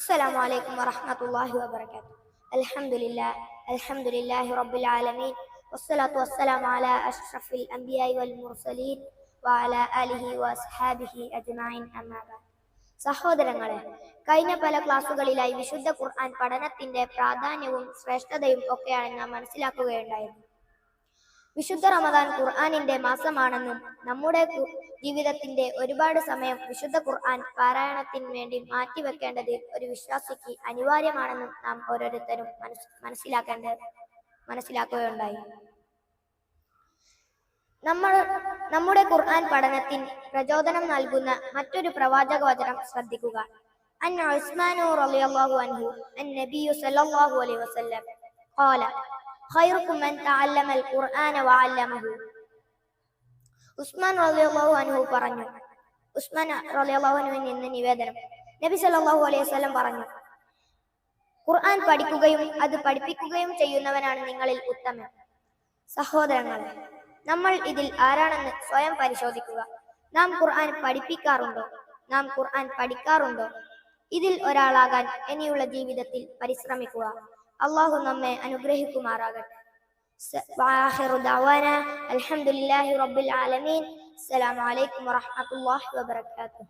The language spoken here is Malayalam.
السلام عليكم ورحمة الله وبركاته. الحمد لله رب العالمين والصلاة والسلام على أشرف الأنبياء والمرسلين وعلى آله وأصحابه أجمعين أما بعد. സഹോദരങ്ങളെ, കഴിഞ്ഞ പല ക്ലാസ്സുകളിലായി വിശുദ്ധ ഖുർആൻ പഠനത്തിന്റെ പ്രാധാന്യവും ശ്രേഷ്ഠതയും ഒക്കെയാണ് നാം മനസ്സിലാക്കുകയുണ്ടായത്. വിശുദ്ധ റമദാൻ ഖുർആനിന്റെ മാസമാണെന്നും നമ്മുടെ ജീവിതത്തിന്റെ ഒരുപാട് സമയം വിശുദ്ധ ഖുർആൻ പാരായണത്തിന് വേണ്ടി മാറ്റിവെക്കേണ്ടത് ഒരു വിശ്വാസിക്ക് അനിവാര്യമാണെന്നും നാം ഓരോരുത്തരും മനസ്സിലാക്കുകയുണ്ടായി. നമ്മുടെ ഖുർആൻ പഠനത്തിന് പ്രചോദനം നൽകുന്ന മറ്റൊരു പ്രവാചക വചനം ശ്രദ്ധിക്കുക. അൻ ഉസ്മാൻ റളിയല്ലാഹു അൻഹു അൻ-നബി സല്ലല്ലാഹു അലൈഹി വസല്ലം ഖാല ഖൈറുക്കും മൻ തഅല്ലമൽ ഖുർആന വഅല്ലമഹു. ഉസ്മാൻ റളിയല്ലാഹു അൻഹു പറഞ്ഞു. ഉസ്മാൻ റളിയല്ലാഹു അൻഹുവിൽ നിന്ന് നിവേദനം, നബി സല്ലല്ലാഹു അലൈഹി വസല്ലം പറഞ്ഞു, ഖുർആൻ പഠിക്കുകയും അത് പഠിപ്പിക്കുകയും ചെയ്യുന്നവനാണ് നിങ്ങളിൽ ഉത്തമൻ. സഹോദരങ്ങളെ, നമ്മൾ ഇതിൽ ആരാണെന്ന് സ്വയം പരിശോധിക്കുക. നാം ഖുർആൻ പഠിപ്പിക്കാറുണ്ടോ? നാം ഖുർആൻ പഠിക്കാറുണ്ടോ? ഇതിൽ ഒരാളാകാൻ ഇനിയുള്ള ജീവിതത്തിൽ പരിശ്രമിക്കുക. അള്ളാഹു നമ്മെ അനുഗ്രഹിക്കുമാറാകട്ടെ. വആഖിറു ദഅവാനാ അൽഹംദുലില്ലാഹി റബ്ബിൽ ആലമീൻ. അസ്സലാമു അലൈക്കും വറഹ്മത്തുള്ളാഹി വബറകാതുഹു.